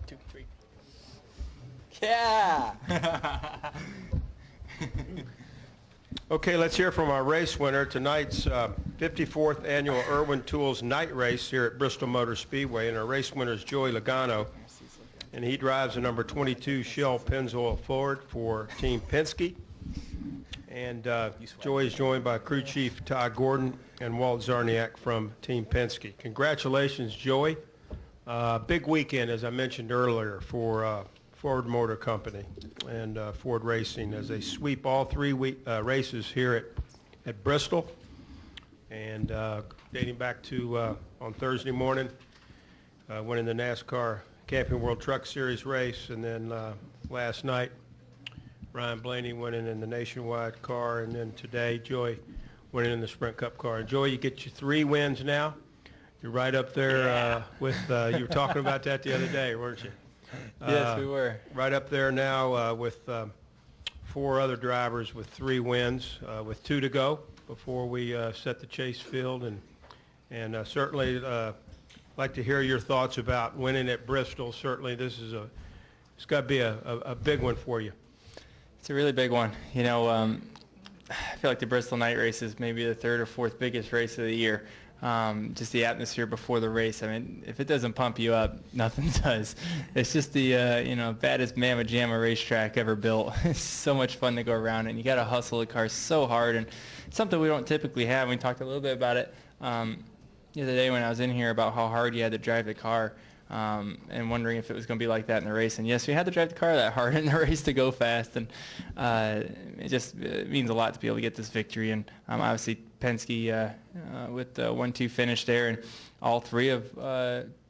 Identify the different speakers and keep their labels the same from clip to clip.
Speaker 1: 2, 3. Yeah!
Speaker 2: Okay, let's hear from our race winner. Tonight's 54th annual Irwin Tools Night Race here at Bristol Motor Speedway, and our race winner is Joey Logano, and he drives the number 22 Shell Pennzoil Ford for Team Penske. And Joey is joined by crew chief Todd Gordon and Walter Czarnecki from Team Penske. Congratulations, Joey. Big weekend, as I mentioned earlier, for Ford Motor Company and Ford Racing as they sweep all three races here at Bristol. And dating back to on Thursday morning, winning the NASCAR Camping World Truck Series race, and then last night, Ryan Blaney winning in the Nationwide car, and then today, Joey winning in the Sprint Cup car. And Joey, you get your 3 wins now. You're right up there with, you were talking about that the other day, weren't you?
Speaker 1: Yes, we were.
Speaker 2: Right up there now with 4 other drivers with 3 wins, with 2 to go before we set the chase field. And certainly like to hear your thoughts about winning at Bristol. Certainly this is it's got to be a big one for you.
Speaker 1: It's a really big one. You know, I feel like the Bristol night race is maybe the 3rd or 4th biggest race of the year. Just the atmosphere before the race. I mean, if it doesn't pump you up, nothing does. It's just the baddest mamma jamma racetrack ever built. It's so much fun to go around, and you got to hustle the car so hard, and it's something we don't typically have. We talked a little bit about it the other day when I was in here about how hard you had to drive the car, and wondering if it was going to be like that in the race. And yes, we had to drive the car that hard in the race to go fast, and it means a lot to be able to get this victory. And obviously Penske with the 1-2 finish there, and all 3 of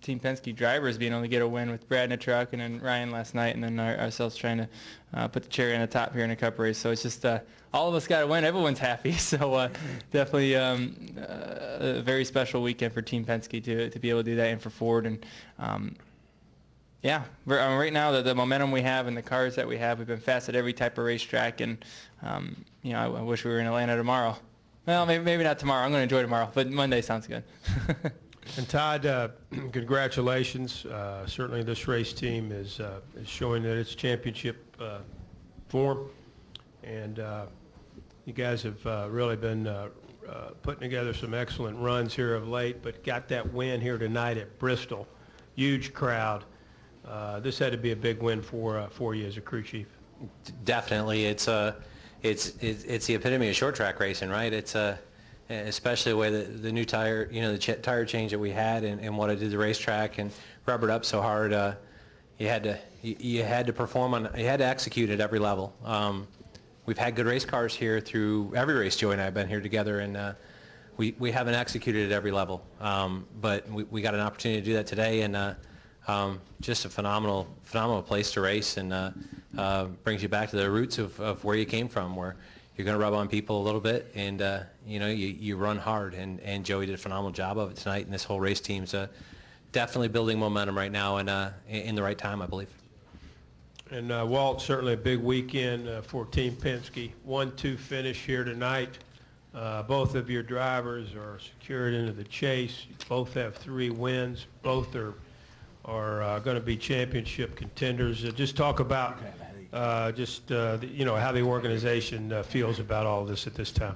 Speaker 1: Team Penske drivers being able to get a win with Brad in the truck, and then Ryan last night, and then ourselves trying to put the cherry on the top here in the Cup race. So it's just all of us got to win. Everyone's happy. So definitely a very special weekend for Team Penske to be able to do that, and for Ford. And yeah, right now the momentum we have and the cars that we have, we've been fast at every type of racetrack, and I wish we were in Atlanta tomorrow. Well, maybe not tomorrow. I'm going to enjoy tomorrow, but Monday sounds good.
Speaker 2: And Todd, congratulations. Certainly this race team is showing that it's championship form, and you guys have really been putting together some excellent runs here of late, but got that win here tonight at Bristol. Huge crowd. This had to be a big win for you as a crew chief.
Speaker 3: Definitely. It's the epitome of short track racing, right? It's especially the way the new tire, the tire change that we had, and what it did to the racetrack, and rubbered up so hard. You had to perform you had to execute at every level. We've had good race cars here through every race. Joey and I have been here together, and we haven't executed at every level. But we got an opportunity to do that today, and just a phenomenal place to race, and brings you back to the roots of where you came from, where you're going to rub on people a little bit, and you run hard, and Joey did a phenomenal job of it tonight, and this whole race team's definitely building momentum right now, and in the right time, I believe.
Speaker 2: And Walt, certainly a big weekend for Team Penske. 1-2 finish here tonight. Both of your drivers are secured into the chase. Both have 3 wins. Both are going to be championship contenders. Just talk about how the organization feels about all this at this time.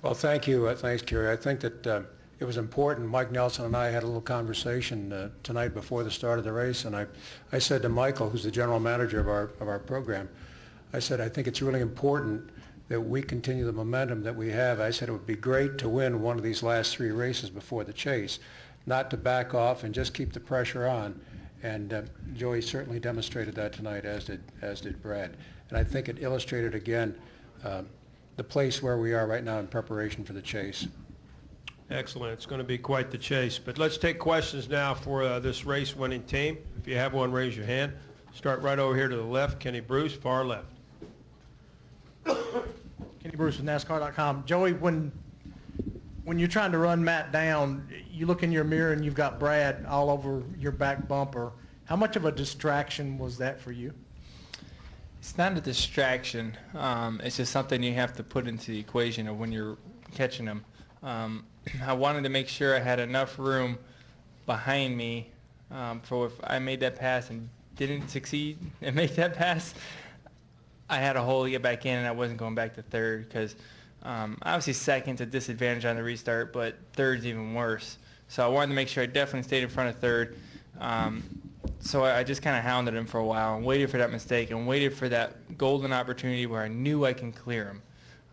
Speaker 4: Well, thank you. Thanks, Kerry. I think that it was important. Mike Nelson and I had a little conversation tonight before the start of the race, and I said to Michael, who's the general manager of our program, I said, I think it's really important that we continue the momentum that we have. I said it would be great to win one of these last 3 races before the chase, not to back off and just keep the pressure on. And Joey certainly demonstrated that tonight, as did Brad. And I think it illustrated again the place where we are right now in preparation for the chase.
Speaker 2: Excellent. It's going to be quite the chase. But let's take questions now for this race-winning team. If you have one, raise your hand. Start right over here to the left. Kenny Bruce, far left.
Speaker 5: Kenny Bruce with NASCAR.com. Joey, when you're trying to run Matt down, you look in your mirror and you've got Brad all over your back bumper. How much of a distraction was that for you?
Speaker 1: It's not a distraction. It's just something you have to put into the equation of when you're catching them. I wanted to make sure I had enough room behind me For if I made that pass and didn't succeed and make that pass, I had a hole to get back in, and I wasn't going back to third because obviously second's a disadvantage on the restart, but third's even worse. So I wanted to make sure I definitely stayed in front of third. So I just kind of hounded him for a while and waited for that mistake and waited for that golden opportunity where I knew I can clear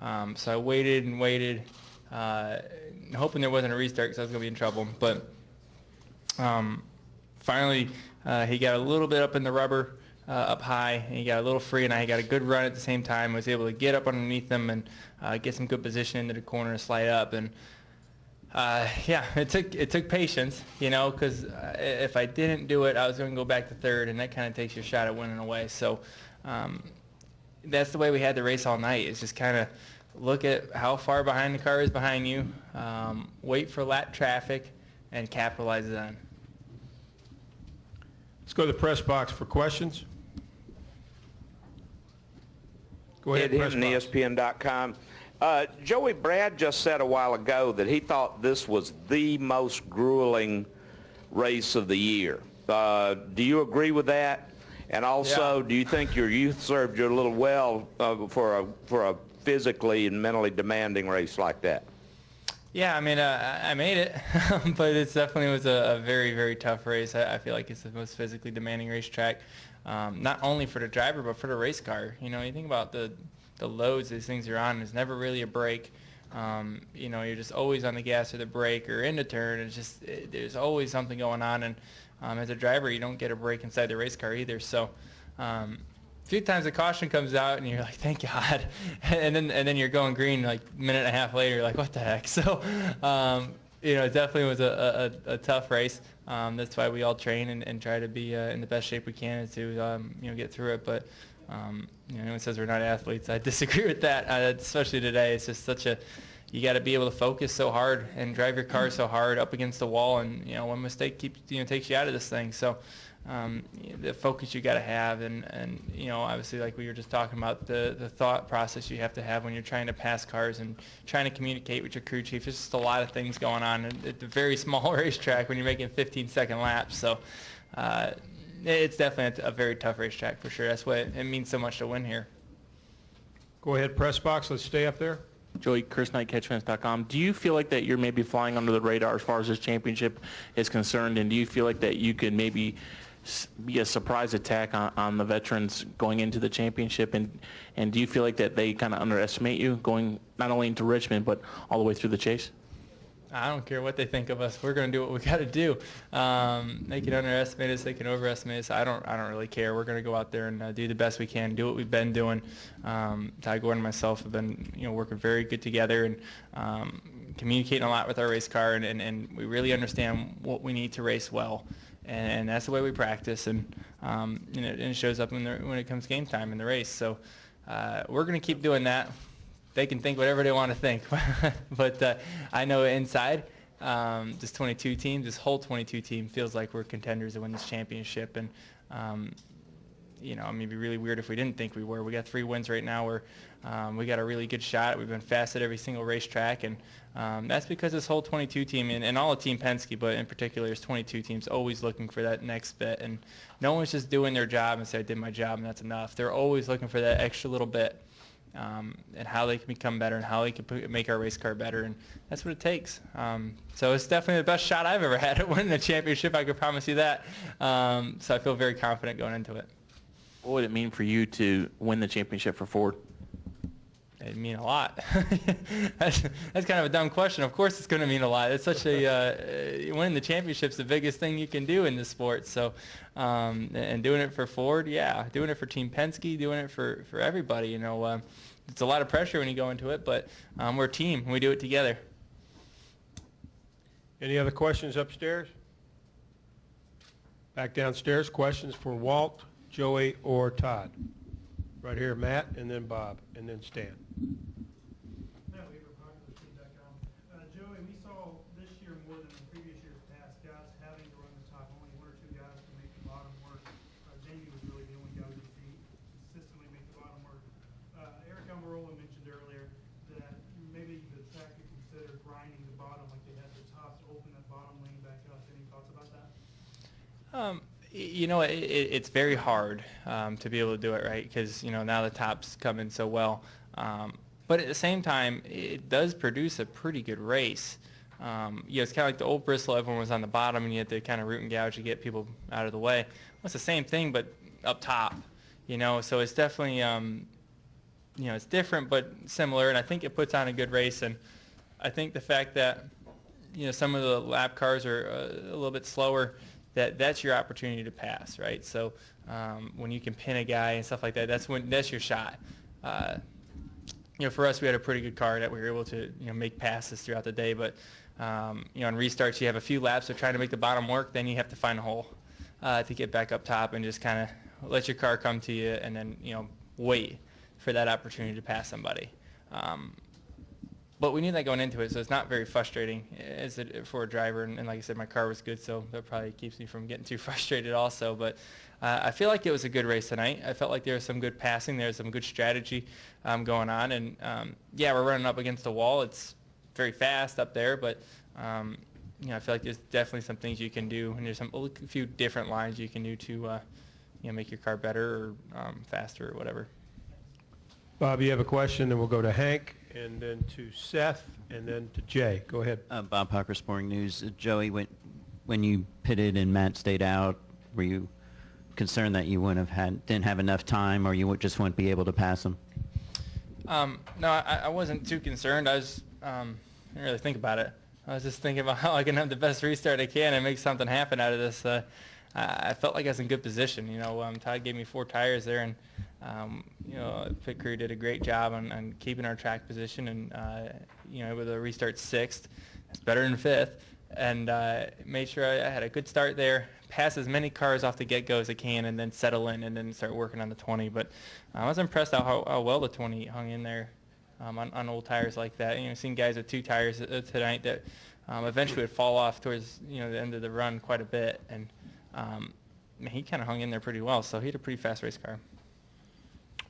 Speaker 1: him. So I waited and waited, hoping there wasn't a restart because I was going to be in trouble. But finally, he got a little bit up in the rubber, up high, and he got a little free, and I got a good run at the same time. I was able to get up underneath him and get some good position into the corner and slide up. And yeah, it took patience, you know, because if I didn't do it, I was going to go back to third, and that kind of takes your shot at winning away. So that's the way we had the race all night, is just kind of look at how far behind the car is behind you, wait for lap traffic, and capitalize on.
Speaker 2: Let's go to the press box for questions. Go ahead,
Speaker 6: Ed
Speaker 2: press
Speaker 6: Hinton,
Speaker 2: box.
Speaker 6: ESPN.com. Joey, Brad just said a while ago that he thought this was the most grueling race of the year. Do you agree with that? And also, do you think your youth served you a little well for a physically and mentally demanding race like that?
Speaker 1: Yeah, I mean, I made it, but it definitely was a very, very tough race. I feel like it's the most physically demanding racetrack, not only for the driver, but for the race car. You know, you think about the loads these things are on, there's never really a break. You know, you're just always on the gas or the brake or in the turn. It's just, there's always something going on. And as a driver, you don't get a break inside the race car either. So a few times the caution comes out and you're like, thank God. And then you're going green like a minute and a half later, you're like, what the heck? So, you know, it definitely was a tough race. That's why we all train and try to be in the best shape we can to, you know, get through it. But, you know, anyone says we're not athletes, I disagree with that, especially today. It's just you got to be able to focus so hard and drive your car so hard up against the wall, and, you know, one mistake takes you out of this thing. So the focus you got to have, and you know, obviously, like we were just talking about, the thought process you have to have when you're trying to pass cars and trying to communicate with your crew chief. There's just a lot of things going on at a very small racetrack when you're making 15-second laps. So it's definitely a very tough racetrack for sure. That's why it means so much to win here.
Speaker 2: Go ahead, press box. Let's stay up there.
Speaker 7: Joey, ChrisKnight, Do you feel like that you're maybe flying under the radar as far as this championship is concerned, and do you feel like that you could maybe be a surprise attack on the veterans going into the championship, and do you feel like that they kind of underestimate you going not only into Richmond but all the way through the chase?
Speaker 1: I don't care what they think of us. We're going to do what we got to do. They can underestimate us. They can overestimate us. I don't really care. We're going to go out there and do the best we can, do what we've been doing. Todd Gordon and myself have been, you know, working very good together and communicating a lot with our race car, and we really understand what we need to race well. And that's the way we practice, and it shows up when it comes game time in the race. So we're going to keep doing that. They can think whatever they want to think, but I know inside, this 22 team, this whole 22 team feels like we're contenders to win this championship. And you know, I mean, it'd be really weird if we didn't think we were. We got 3 wins right now. We got a really good shot. We've been fast at every single racetrack, and that's because this whole 22 team, and all of Team Penske, but in particular, there's 22 teams always looking for that next bit, and no one's just doing their job and say, I did my job and that's enough. They're always looking for that extra little bit. And how they can become better and how they can make our race car better, and that's what it takes. So it's definitely the best shot I've ever had at winning a championship, I can promise you that. So I feel very confident going into it.
Speaker 7: What would it mean for you to win the championship for Ford?
Speaker 1: It'd mean a lot. That's kind of a dumb question. Of course it's going to mean a lot. It's such winning the championship's the biggest thing you can do in this sport. So, and doing it for Ford, yeah. Doing it for Team Penske, doing it for everybody, you know. It's a lot of pressure when you go into it, but we're a team and we do it together.
Speaker 2: Any other questions upstairs? Back downstairs, questions for Walt, Joey, or Todd? Right here, Matt, and then Bob, and then Stan.
Speaker 5: Joey, we saw this year more than the previous years past, guys having to run the top, only 1 or 2 guys to make the bottom work. Jamie was really the only guy who could consistently make the bottom work. Eric Almirola mentioned earlier that maybe the track could consider grinding the bottom, like they had the tops to open that bottom lane back up. Any thoughts about that?
Speaker 1: It's very hard to be able to do it, right? Because, now the top's coming so well. But at the same time, it does produce a pretty good race. It's kind of like the old Bristol. Everyone was on the bottom, and you had to kind of root and gouge to get people out of the way. Well, it's the same thing, but up top, So it's definitely, it's different but similar, and I think it puts on a good race. And I think the fact that, some of the lap cars are a little bit slower, that's your opportunity to pass, right? So when you can pin a guy and stuff like that, that's your shot. For us, we had a pretty good car that we were able to, make passes throughout the day. But, on restarts, you have a few laps of trying to make the bottom work. Then you have to find a hole to get back up top and just kind of let your car come to you and then, wait for that opportunity to pass somebody. But we knew that going into it, so it's not very frustrating for a driver. And like I said, my car was good, so that probably keeps me from getting too frustrated also. But I feel like it was a good race tonight. I felt like there was some good passing. There was some good strategy going on. And, we're running up against the wall. It's very fast up there, but, I feel like there's definitely some things you can do. And there's a few different lines you can do to, make your car better or faster or whatever.
Speaker 2: Bob, you have a question, then we'll go to Hank, and then to Seth, and then to Jay. Go ahead.
Speaker 8: Bob Parker, Sporting News. Joey, when you pitted and Matt stayed out, were you concerned that you didn't have enough time, or you just wouldn't be able to pass him?
Speaker 1: No, I wasn't too concerned. I didn't really think about it. I was just thinking about how I can have the best restart I can and make something happen out of this. I felt like I was in good position. Todd gave me 4 tires there, and pit crew did a great job on keeping our track position, and able to restart 6th. That's better than 5th, and made sure I had a good start there, pass as many cars off the get-go as I can, and then settle in and then start working on the 20. But I was impressed how well the 20 hung in there on old tires like that. Seeing guys with 2 tires tonight that eventually would fall off towards the end of the run quite a bit, and he kind of hung in there pretty well. So he had a pretty fast race car.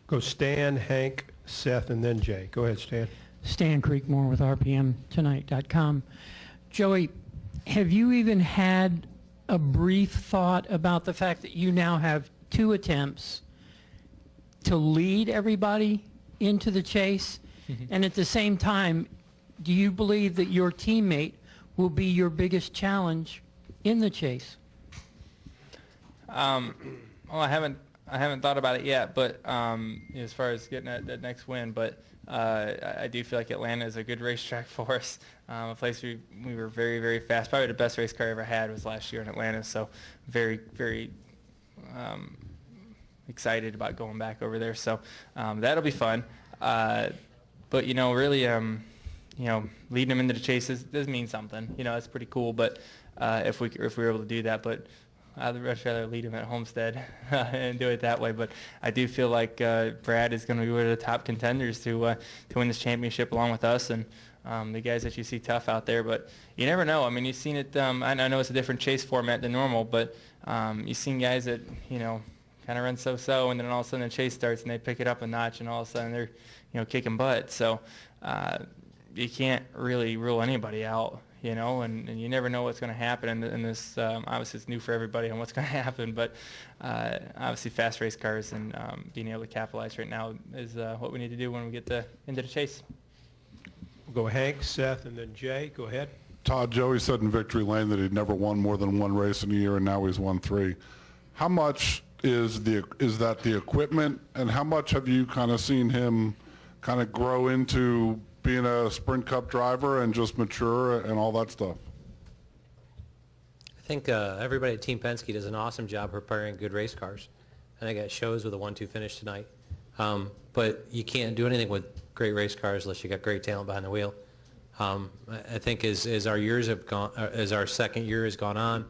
Speaker 2: Go Stan, Hank, Seth, and then Jay. Go ahead, Stan.
Speaker 9: Stan Creekmore with RPMTonight.com. Joey, have you even had a brief thought about the fact that you now have 2 attempts to lead everybody into the chase? And at the same time, do you believe that your teammate will be your biggest challenge in the chase?
Speaker 1: Well, I haven't thought about it yet, but as far as getting that next win, but I do feel like Atlanta is a good racetrack for us. A place we were very, very fast. Probably the best race car I ever had was last year in Atlanta. So very, very excited about going back over there. So that'll be fun. But really, leading them into the chase does mean something. It's pretty cool. But if we were able to do that, but I'd much rather lead him at Homestead and do it that way. But I do feel like Brad is going to be one of the top contenders to win this championship along with us and the guys that you see tough out there. But you never know. I mean, you've seen it. I know it's a different chase format than normal, but you've seen guys that, kind of run so-so, and then all of a sudden the chase starts and they pick it up a notch, and all of a sudden they're, kicking butt. So you can't really rule anybody out. And you never know what's going to happen in this. Obviously, it's new for everybody on what's going to happen, but obviously fast race cars and being able to capitalize right now is what we need to do when we get into the chase.
Speaker 2: We'll go Hank, Seth, and then Jay. Go ahead.
Speaker 10: Todd, Joey said in Victory Lane that he'd never won more than 1 race in a year, and now he's won 3. How much is that the equipment, and how much have you kind of seen him kind of grow into being a Sprint Cup driver and just mature and all that stuff?
Speaker 3: I think everybody at Team Penske does an awesome job preparing good race cars. I think that shows with a 1-2 finish tonight. But you can't do anything with great race cars unless you got great talent behind the wheel. I think as our years have gone, as our second year has gone on,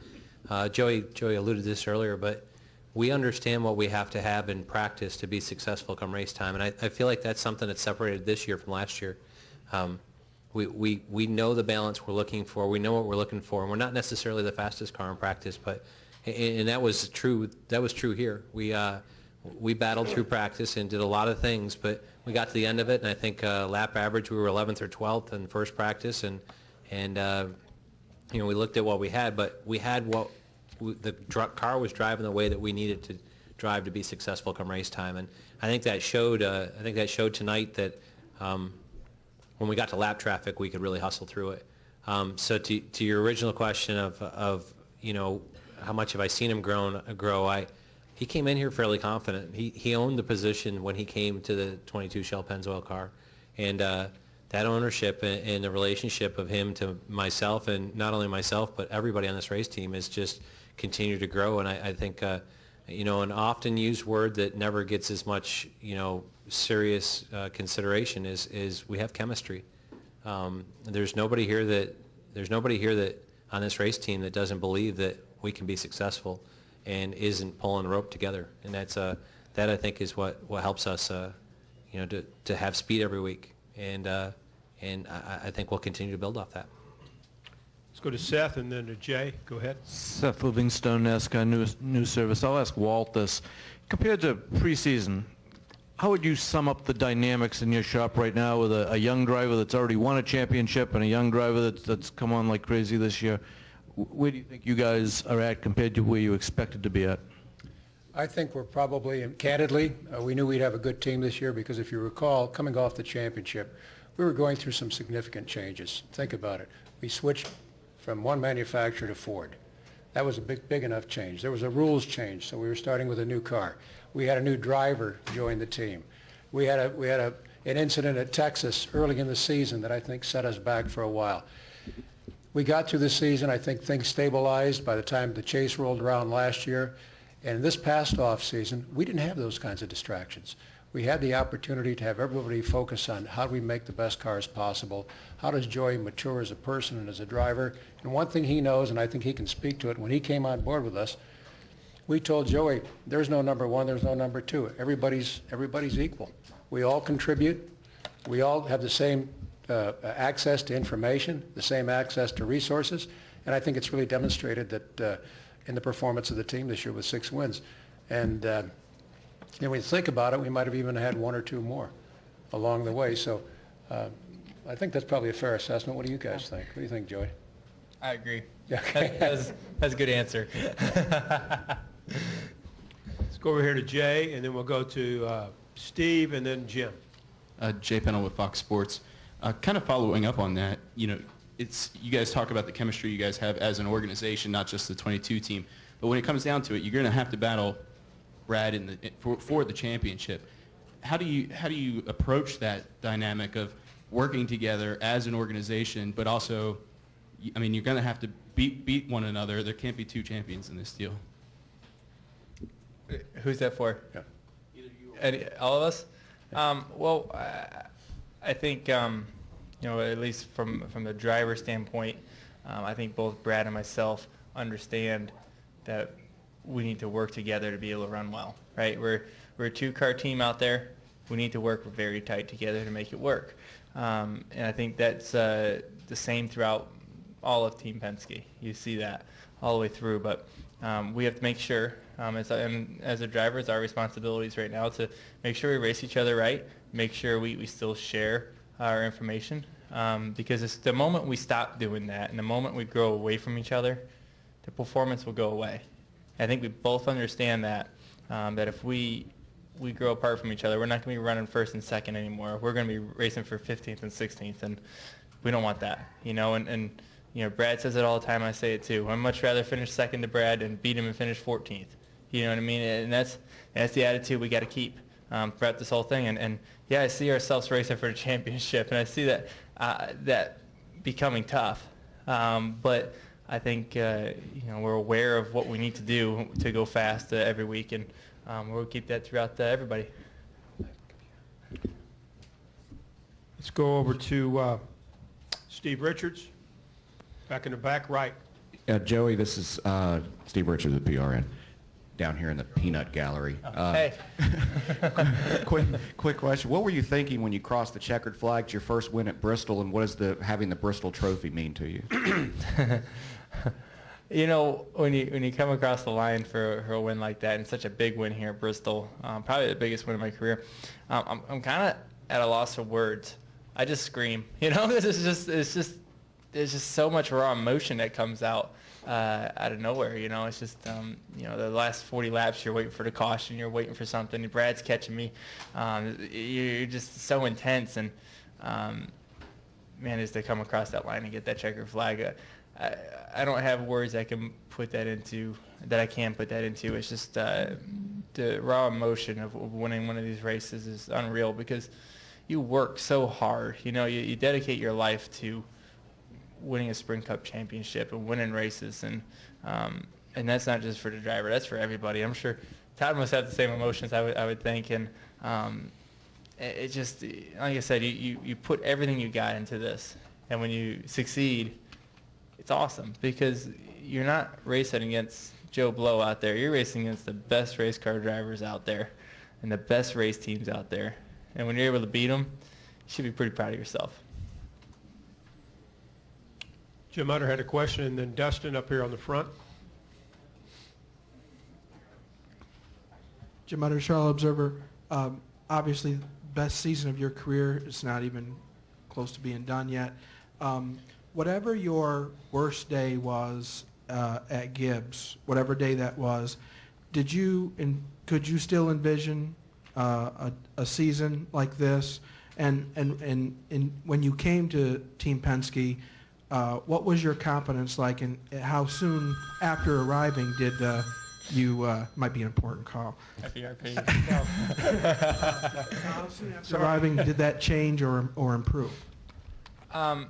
Speaker 3: Joey alluded to this earlier, but we understand what we have to have in practice to be successful come race time, and I feel like that's something that separated this year from last year. We know the balance we're looking for. We know what we're looking for, and we're not necessarily the fastest car in practice, but and that was true. That was true here. We battled through practice and did a lot of things, but we got to the end of it, and I think lap average we were 11th or 12th in first practice, and we looked at what we had, but we had what the car was driving the way that we needed to drive to be successful come race time. And I think that showed. I think that showed tonight that when we got to lap traffic, we could really hustle through it. So to your original question of how much have I seen him grow? He came in here fairly confident. He owned the position when he came to the 22 Shell Pennzoil car, and that ownership and the relationship of him to myself, and not only myself but everybody on this race team, has just continued to grow. And I think an often used word that never gets as much serious consideration is we have chemistry. There's nobody here that on this race team that doesn't believe that we can be successful and isn't pulling the rope together. And that I think is what helps us to have speed every week. And I think we'll continue to build off that.
Speaker 2: Let's go to Seth and then to Jay. Go ahead.
Speaker 11: Seth Livingstone, NASCAR News Service. I'll ask Walt this. Compared to preseason, how would you sum up the dynamics in your shop right now with a young driver that's already won a championship and a young driver that's come on like crazy this year? Where do you think you guys are at compared to where you expected to be at?
Speaker 4: I think we're probably, and candidly, we knew we'd have a good team this year because if you recall, coming off the championship, we were going through some significant changes. Think about it. We switched from one manufacturer to Ford. That was a big enough change. There was a rules change, so we were starting with a new car. We had a new driver join the team. We had an incident at Texas early in the season that I think set us back for a while. We got through the season. I think things stabilized by the time the chase rolled around last year. And this past off season, we didn't have those kinds of distractions. We had the opportunity to have everybody focus on how do we make the best cars possible, how does Joey mature as a person and as a driver. And one thing he knows, and I think he can speak to it, when he came on board with us, we told Joey, there's no number one, there's no number two. Everybody's equal. We all contribute. We all have the same access to information, the same access to resources, and I think it's really demonstrated that in the performance of the team this year with 6 wins. And when you think about it, we might have even had 1 or 2 more along the way. So I think that's probably a fair assessment. What do you guys think? What do you think, Joey?
Speaker 1: I agree.
Speaker 4: Yeah, okay.
Speaker 1: That's a good answer.
Speaker 2: Let's go over here to Jay, and then we'll go to Steve, and then Jim.
Speaker 12: Jay Pennell with Fox Sports. Kind of following up on that, you guys talk about the chemistry you guys have as an organization, not just the 22 team. But when it comes down to it, you're going to have to battle Brad for the championship. How do you approach that dynamic of working together as an organization, but also, I mean, you're going to have to beat one another. There can't be 2 champions in this deal.
Speaker 1: Who's that for?
Speaker 4: Yeah.
Speaker 1: All of us? Well, I think, at least from the driver standpoint, I think both Brad and myself understand that we need to work together to be able to run well, right? We're a 2-car team out there. We need to work very tight together to make it work. And I think that's the same throughout all of Team Penske. You see that all the way through. But we have to make sure, as a driver, it's our responsibilities right now to make sure we race each other right, make sure we still share our information. Because it's the moment we stop doing that and the moment we grow away from each other, the performance will go away. I think we both understand that if we grow apart from each other, we're not going to be running first and second anymore. We're going to be racing for 15th and 16th, and we don't want that, And Brad says it all the time. I say it too. I'd much rather finish second to Brad and beat him and finish 14th. You know what I mean? And that's the attitude we got to keep throughout this whole thing. And yeah, I see ourselves racing for the championship, and I see that becoming tough. But I think we're aware of what we need to do to go fast every week, and we'll keep that throughout everybody.
Speaker 2: Let's go over to Steve Richards. Back in the back right.
Speaker 13: Joey, this is Steve Richards at PRN, down here in the peanut gallery.
Speaker 1: Hey.
Speaker 13: Quick question. What were you thinking when you crossed the checkered flag? It's your first win at Bristol, and what does having the Bristol trophy mean to you?
Speaker 1: When you come across the line for a win like that, and such a big win here at Bristol, probably the biggest win of my career, I'm kind of at a loss for words. I just scream. It's there's just so much raw emotion that comes out of nowhere. You know, it's just the last 40 laps, you're waiting for the caution, you're waiting for something. Brad's catching me. You're just so intense, and man, as they come across that line and get that checkered flag, I don't have words that I can put that into. It's just the raw emotion of winning one of these races is unreal, because you work so hard. You know, you dedicate your life to winning a Sprint Cup championship and winning races, and that's not just for the driver, that's for everybody. I'm sure Todd must have the same emotions, I would think, and it just, like I said, you put everything you got into this, and when you succeed, it's awesome, because you're not racing against Joe Blow out there. You're racing against the best race car drivers out there and the best race teams out there, and when you're able to beat them, you should be pretty proud of yourself.
Speaker 2: Jim Utter had a question, and then Dustin up here on the front.
Speaker 14: Jim Utter, Charlotte Observer. Obviously, best season of your career. It's not even close to being done yet. Whatever your worst day was at Gibbs, whatever day that was, could you still envision a season like this? And when you came to Team Penske, what was your confidence like, and how soon after arriving did you might be an important call? How soon after arriving did that change or improve?
Speaker 1: My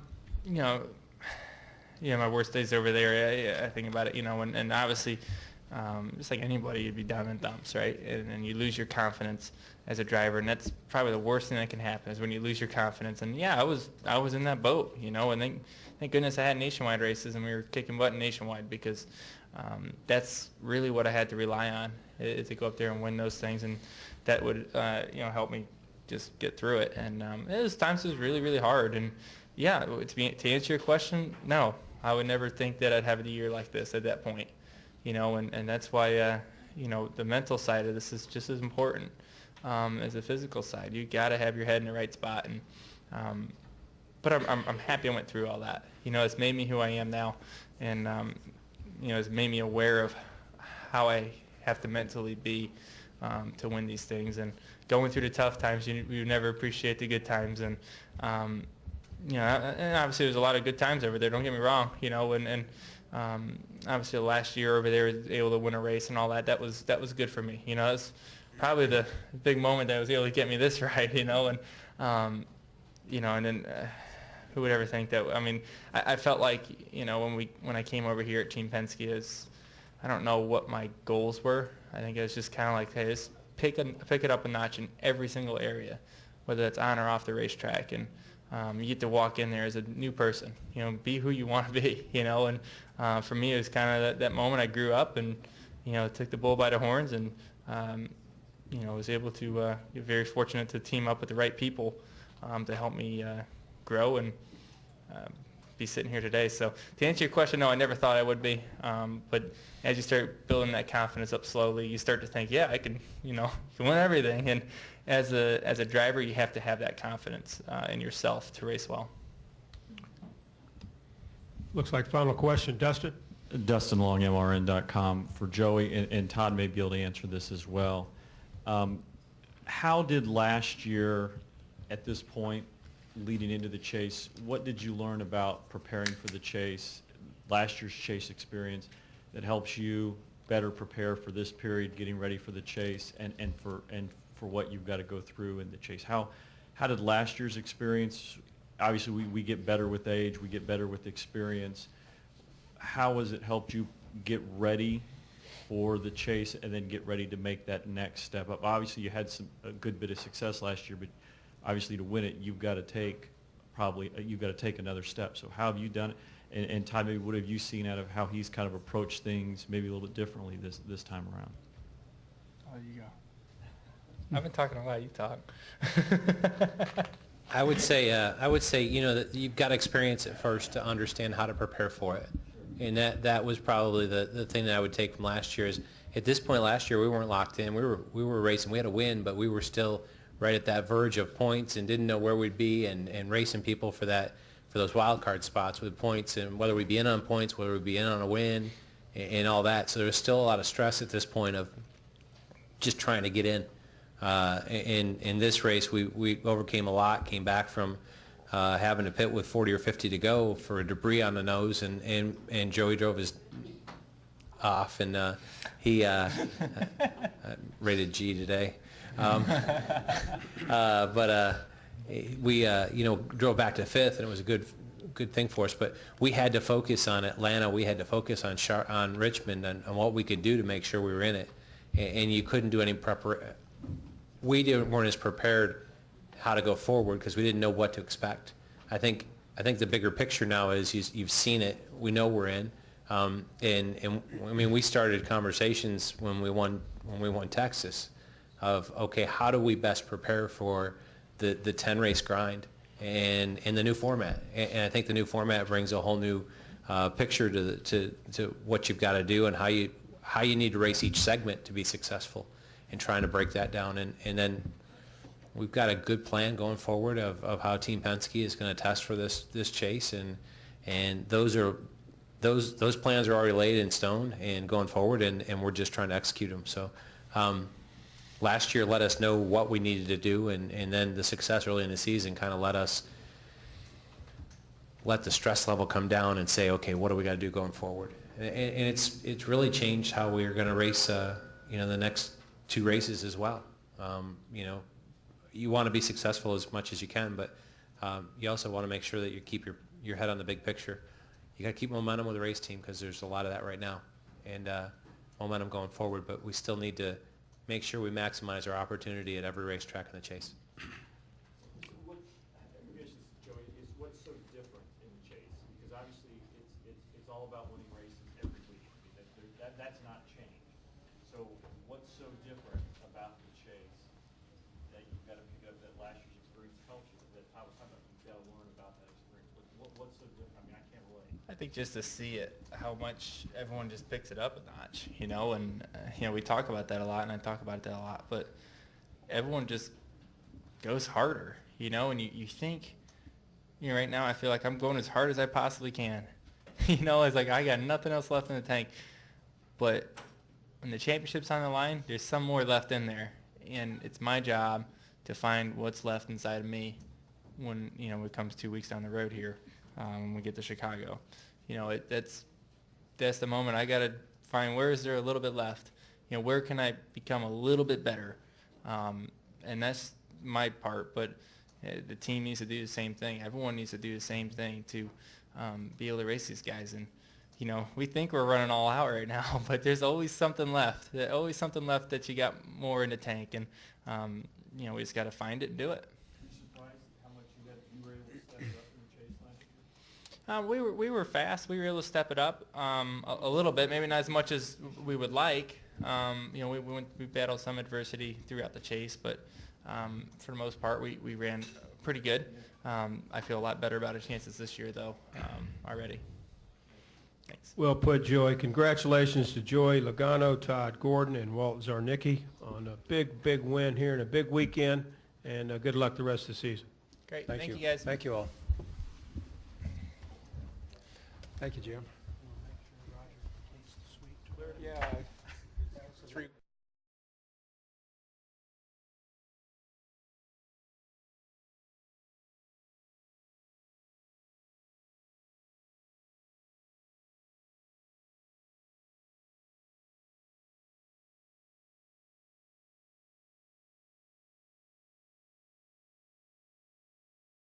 Speaker 1: worst days over there, I think about it, and obviously, just like anybody, you'd be down in dumps, right? And you lose your confidence as a driver, and that's probably the worst thing that can happen, is when you lose your confidence. And yeah, I was in that boat, and thank goodness I had nationwide races, and we were kicking butt nationwide, because that's really what I had to rely on, is to go up there and win those things, and that would help me just get through it. And times it was really, really hard. And yeah, to answer your question, no, I would never think that I'd have a year like this at that point, and that's why the mental side of this is just as important as the physical side. You got to have your head in the right spot, and but I'm happy I went through all that. It's made me who I am now, and it's made me aware of how I have to mentally be to win these things. And going through the tough times, you never appreciate the good times. And and obviously there's a lot of good times over there. Don't get me wrong. And obviously the last year over there, I was able to win a race and all that. That was good for me. That's probably the big moment that was able to get me this right. And and then. Who would ever think that? I mean, I felt like, when I came over here at Team Penske, I don't know what my goals were. I think it was just kind of like, hey, just pick it up a notch in every single area, whether that's on or off the racetrack. And you get to walk in there as a new person, be who you want to be, And for me, it was kind of that moment I grew up and, took the bull by the horns, and, was able to be very fortunate to team up with the right people to help me grow and be sitting here today. So to answer your question, no, I never thought I would be. But as you start building that confidence up slowly, you start to think, yeah, I can, can win everything. And as a driver, you have to have that confidence in yourself to race well.
Speaker 2: Looks like final question, Dustin.
Speaker 15: Dustin Long, MRN.com. For Joey, and Todd may be able to answer this as well. How did last year, at this point, leading into the chase, what did you learn about preparing for the chase, last year's chase experience, that helps you better prepare for this period, getting ready for the chase, and for what you've got to go through in the chase? How did last year's experience, obviously we get better with age, we get better with experience, how has it helped you get ready for the chase and then get ready to make that next step up? Obviously you had a good bit of success last year, but obviously to win it, you've got to take another step. So how have you done it? And Todd, maybe what have you seen out of how he's kind of approached things maybe a little bit differently this time around?
Speaker 1: Oh, you go. I've been talking a lot. You talk.
Speaker 3: I would say that you've got to experience it first to understand how to prepare for it. And that was probably the thing that I would take from last year is, at this point last year, we weren't locked in. We were racing. We had a win, but we were still right at that verge of points and didn't know where we'd be, and racing people for those wild card spots with points, and whether we be in on points, whether we be in on a win, and all that. So there's still a lot of stress at this point of just trying to get in. In this race, we overcame a lot, came back from having to pit with 40 or 50 to go for debris on the nose, and Joey drove his off, and he rated G today. We drove back to fifth, and it was a good thing for us. But we had to focus on Atlanta. We had to focus on Richmond and what we could do to make sure we were in it. And you couldn't do any preparation. We weren't as prepared how to go forward because we didn't know what to expect. I think the bigger picture now is you've seen it. We know we're in. And I mean, we started conversations when we won Texas of, okay, how do we best prepare for the 10 race grind and the new format? And I think the new format brings a whole new picture to what you've got to do and how you need to race each segment to be successful, and trying to break that down. And then we've got a good plan going forward of how Team Penske is going to test for this chase, and those plans are already laid in stone and going forward, and we're just trying to execute them. So last year let us know what we needed to do, and then the success early in the season kind of let the stress level come down and say, okay, what do we got to do going forward? And it's really changed how we're going to race the next two races as well. You want to be successful as much as you can, but you also want to make sure that you keep your head on the big picture. You got to keep momentum with the race team because there's a lot of that right now, and momentum going forward. But we still need to make sure we maximize our opportunity at every racetrack in the chase.
Speaker 15: What's so different in the chase? Because obviously it's all about winning races every week. I mean, that's not changed. So what's so different about the chase that you've got to pick up that last year's experience helps you? That I was talking about, you've got to learn about that experience. What's so different? I mean, I can't relate.
Speaker 1: I think just to see it, how much everyone just picks it up a notch, and we talk about that a lot, and I talk about that a lot, but everyone just goes harder, and you think, right now I feel like I'm going as hard as I possibly can. It's like I got nothing else left in the tank. But when the championship's on the line, there's some more left in there. And it's my job to find what's left inside of me when, when it comes 2 weeks down the road here, when we get to Chicago. That's the moment I got to find where is there a little bit left. Where can I become a little bit better? And that's my part. But the team needs to do the same thing. Everyone needs to do the same thing to be able to race these guys. And, we think we're running all out right now, but there's always something left. There's always something left that you got more in the tank. And, we just got to find it and do it.
Speaker 15: Are you surprised how much you were able to step it up in the chase last year?
Speaker 1: We were fast. We were able to step it up a little bit, maybe not as much as we would like. We battled some adversity throughout the chase, but for the most part, we ran pretty good. I feel a lot better about our chances this year, though, already. Thanks.
Speaker 2: Well put, Joey. Congratulations to Joey Logano, Todd Gordon, and Walter Czarnecki on a big win here and a big weekend, and good luck the rest of the season.
Speaker 1: Great. Thank you, guys.
Speaker 4: Thank you all. Thank you, Jim.
Speaker 14: Roger completes the sweep.
Speaker 4: Yeah.